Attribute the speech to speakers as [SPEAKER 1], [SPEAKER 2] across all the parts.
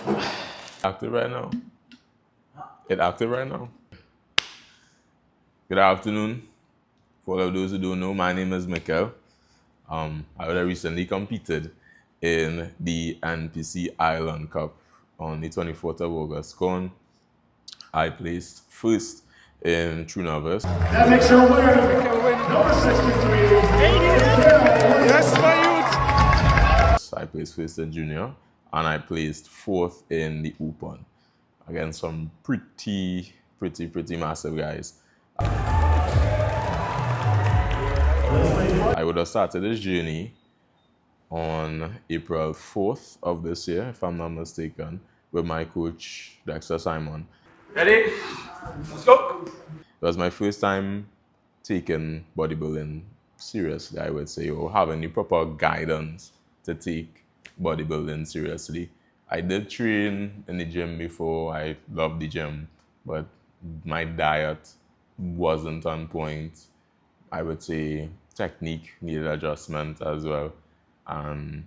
[SPEAKER 1] Active right now. It active right now. Good afternoon. For all of those who don't know, my name is Mikel. I would have recently competed in the NPC Island Cup on the 24th of August. I placed first in True Novice.
[SPEAKER 2] That makes her winner. Number 63.
[SPEAKER 3] Yes, my youth.
[SPEAKER 1] I placed first in Junior, and I placed fourth in the Open against some pretty massive guys. I would have started this journey on April 4th of this year, if I'm not mistaken, with my coach, Dexter Simon.
[SPEAKER 3] Ready? Let's go.
[SPEAKER 1] It was my first time taking bodybuilding seriously, I would say, or having the proper guidance to take bodybuilding seriously. I did train in the gym before. I loved the gym, but my diet wasn't on point. I would say technique needed adjustment as well. And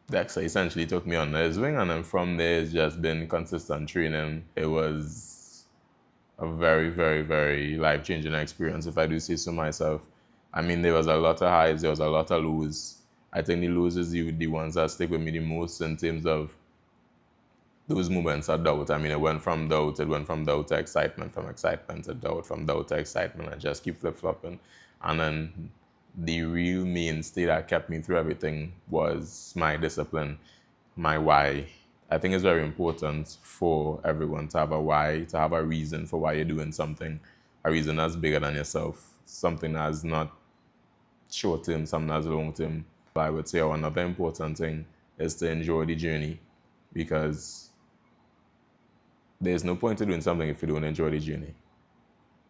[SPEAKER 1] Dexter essentially took me under his wing, and then from there it's just been consistent training. It was a very life-changing experience, if I do say so myself. I mean, there was a lot of highs, there was a lot of lows. I think the lows is the ones that stick with me the most in terms of those moments of doubt. I mean, it went from doubt to excitement, from excitement to doubt, from doubt to excitement. I just keep flip-flopping. And then the real mainstay that kept me through everything was my discipline, my why. I think it's very important for everyone to have a why, to have a reason for why you're doing something, a reason that's bigger than yourself, something that's not short-term, something that's long-term. I would say another important thing is to enjoy the journey, because there's no point in doing something if you don't enjoy the journey.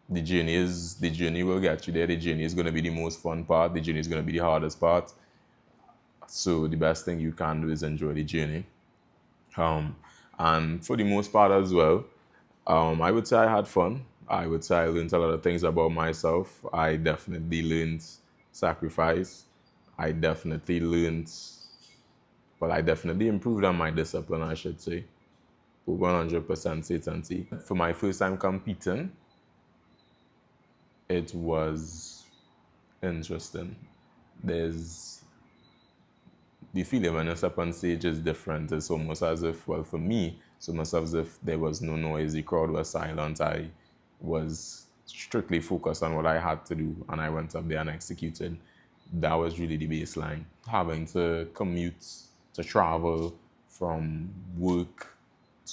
[SPEAKER 1] The journey will get you there. The journey is going to be the most fun part. The journey is going to be the hardest part. So the best thing you can do is enjoy the journey. And for the most part as well, I would say I had fun. I would say I learned a lot of things about myself. I definitely learned sacrifice. I definitely improved on my discipline, I should say. 100% certainty. For my first time competing, it was interesting. There's the feeling when you step on stage is different. It's almost as if, well, for me, it's almost as if there was no noise. The crowd was silent. I was strictly focused on what I had to do, and I went up there and executed. That was really the baseline. Having to commute, to travel from work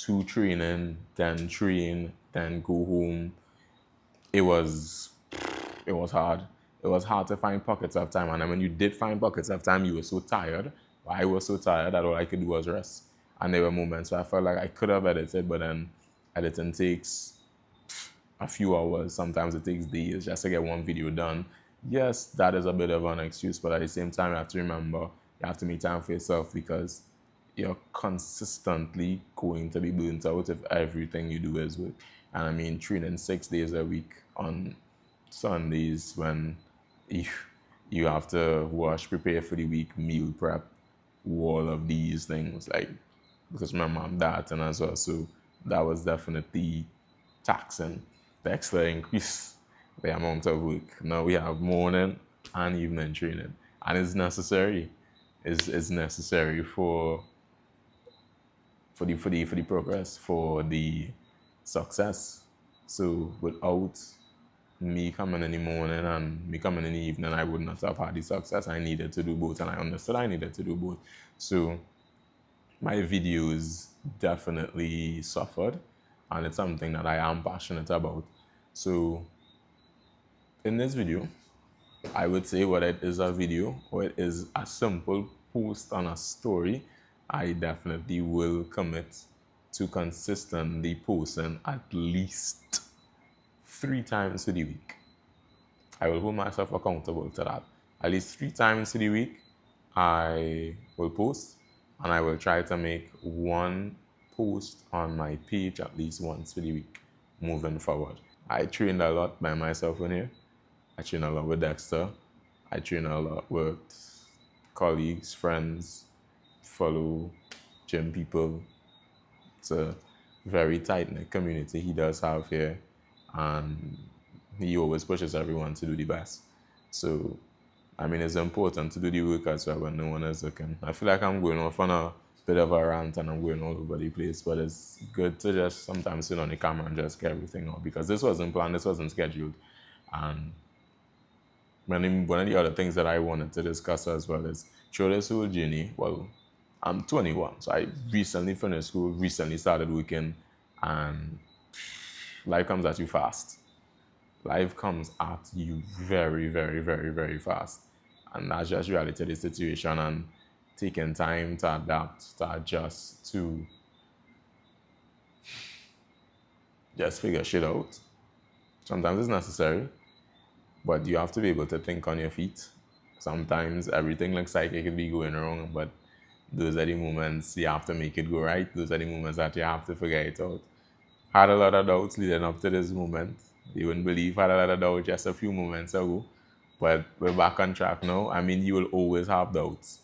[SPEAKER 1] to training, then train, then go home. It was hard. It was hard to find pockets of time. And then when you did find pockets of time, you were so tired. I was so tired that all I could do was rest. And there were moments where I felt like I could have edited, but then editing takes a few hours. Sometimes it takes days just to get one video done. Yes, that is a bit of an excuse, but at the same time, you have to remember, you have to make time for yourself, because you're consistently going to be burnt out if everything you do is work. And I mean, training 6 days a week on Sundays when you have to wash, prepare for the week, meal prep, all of these things, like, because my mom died and as well, so that was definitely taxing. The extra increase the amount of work. Now we have morning and evening training, and it's necessary. It's necessary for the progress, for the success. So without me coming in the morning and me coming in the evening, I would not have had the success. I needed to do both, and I understood I needed to do both. So my videos definitely suffered, and it's something that I am passionate about. So in this video, I would say whether it is a video or it is a simple post on a story, I definitely will commit to consistently posting at least 3 times a week. I will hold myself accountable to that. At least 3 times a week, I will post, and I will try to make one post on my page at least once a week moving forward. I trained a lot by myself in here. I train a lot with Dexter. I train a lot with colleagues, friends, fellow gym people. It's a very tight-knit community he does have here, and he always pushes everyone to do the best. So, I mean, it's important to do the work as well when no one is looking. I feel like I'm going off on a bit of a rant and I'm going all over the place, but it's good to just sometimes sit on the camera and just get everything out, because this wasn't planned, this wasn't scheduled. And one of the other things that I wanted to discuss as well is through this whole journey, well, I'm 21, so I recently finished school, recently started working, and life comes at you fast. Life comes at you very, very, very, very fast. And that's just reality of the situation, and taking time to adapt, to adjust, to just figure shit out. Sometimes it's necessary, but you have to be able to think on your feet. Sometimes everything looks like it could be going wrong, but those are the moments you have to make it go right. Those are the moments that you have to figure it out. Had a lot of doubts leading up to this moment. You wouldn't believe I had a lot of doubts just a few moments ago. But we're back on track now. I mean, you will always have doubts.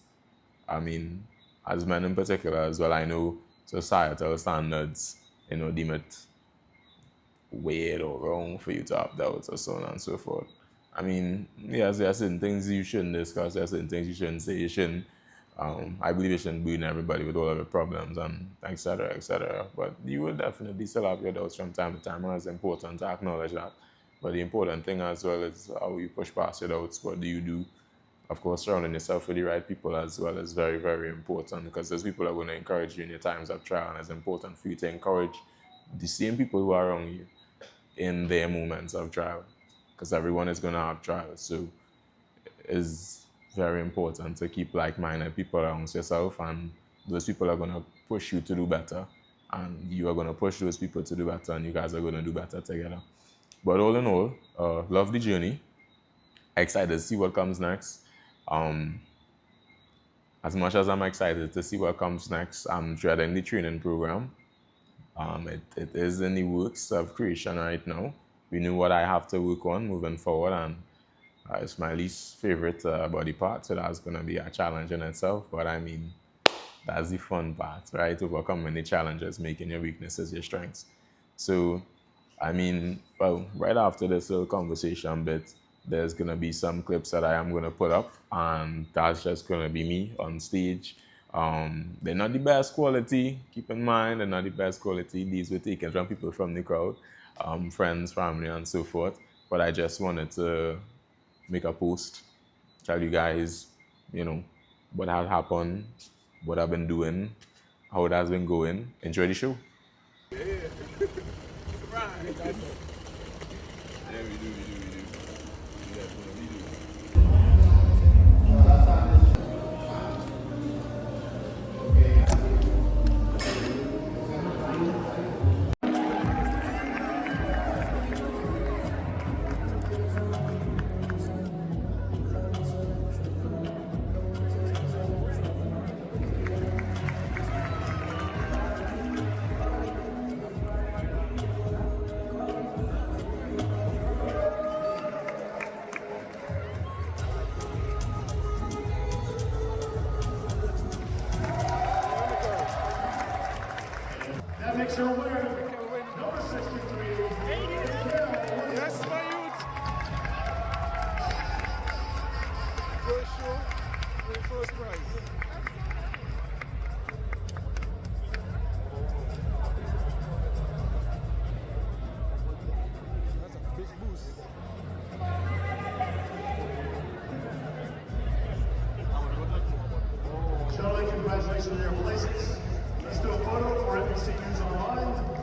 [SPEAKER 1] I mean, as men in particular as well, I know societal standards, deem it weird or wrong for you to have doubts or so on and so forth. I mean, yes, there are certain things you shouldn't discuss, there are certain things you shouldn't say, you shouldn't. I believe you shouldn't burden everybody with all of the problems and et cetera, et cetera. But you will definitely still have your doubts from time to time, and it's important to acknowledge that. But the important thing as well is how you push past your doubts. What do you do? Of course, surrounding yourself with the right people as well is very, very important, because those people are going to encourage you in your times of trial, and it's important for you to encourage the same people who are around you in their moments of trial, because everyone is going to have trials. So it's very important to keep like-minded people around yourself, and those people are going to push you to do better, and you are going to push those people to do better, and you guys are going to do better together. But all in all, love the journey. Excited to see what comes next. As much as I'm excited to see what comes next, I'm dreading the training program. It is in the works of creation right now. We know what I have to work on moving forward, and it's my least favorite body part, so that's going to be a challenge in itself. But I mean, that's the fun part, right? Overcoming the challenges, making your weaknesses your strengths. So, I mean, well, right after this little conversation bit, there's going to be some clips that I am going to put up, and that's just going to be me on stage. They're not the best quality, keep in mind, they're not the best quality. These were taken from people from the crowd, friends, family, and so forth. But I just wanted to make a post, tell you guys, what has happened, what I've been doing, how it has been going. Enjoy the show.
[SPEAKER 3] Yeah, we do.
[SPEAKER 2] That makes her winner, number 63.
[SPEAKER 3] Yes, my youth. First show, first prize. That's a big boost.
[SPEAKER 2] Gentlemen, congratulations on your places. Let's do a photo for NBC News Online.